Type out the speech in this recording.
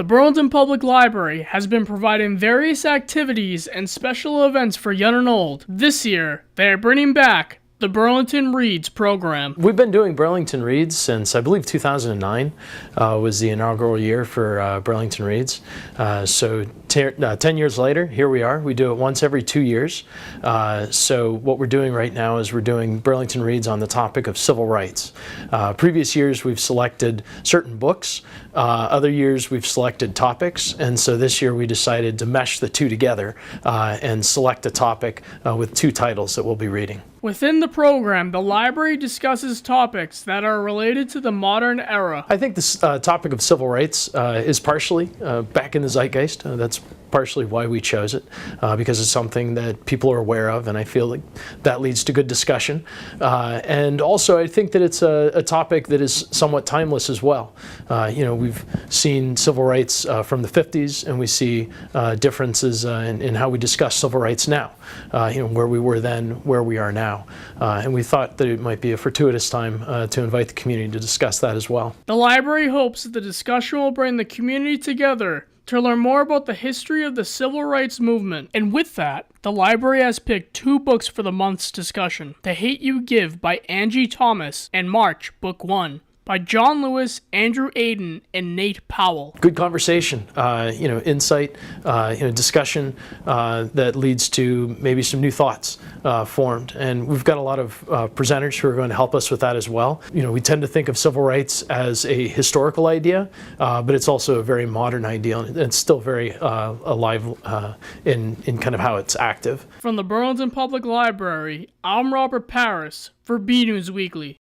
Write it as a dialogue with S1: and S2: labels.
S1: The Burlington Public Library has been providing various activities and special events for young and old. This year, they are bringing back the Burlington Reads Program.
S2: We've been doing Burlington Reads since, I believe, 2009 was the inaugural year for Burlington Reads. So 10 years later, here we are. We do it once every 2 years. So what we're doing right now is we're doing Burlington Reads on the topic of civil rights. Previous years, we've selected certain books. Other years, we've selected topics. And so this year, we decided to mesh the two together and select a topic with two titles that we'll be reading.
S1: Within the program, the library discusses topics that are related to the modern era.
S2: I think this topic of civil rights is partially back in the zeitgeist. That's partially why we chose it, because it's something that people are aware of, and I feel like that leads to good discussion. And also, I think that it's a topic that is somewhat timeless as well. We've seen civil rights from the 50s, and we see differences in how we discuss civil rights now, where we were then, where we are now. And we thought that it might be a fortuitous time to invite the community to discuss that as well.
S1: The library hopes that the discussion will bring the community together to learn more about the history of the civil rights movement. And with that, the library has picked 2 books for the month's discussion: The Hate You Give by Angie Thomas and March, Book 1, by John Lewis, Andrew Aiden, and Nate Powell.
S2: Good conversation, insight, discussion that leads to maybe some new thoughts formed. And we've got a lot of presenters who are going to help us with that as well. We tend to think of civil rights as a historical idea, but it's also a very modern idea, and it's still very alive in kind of how it's active.
S1: From the Burlington Public Library, I'm Robert Paris for BNEWS Weekly.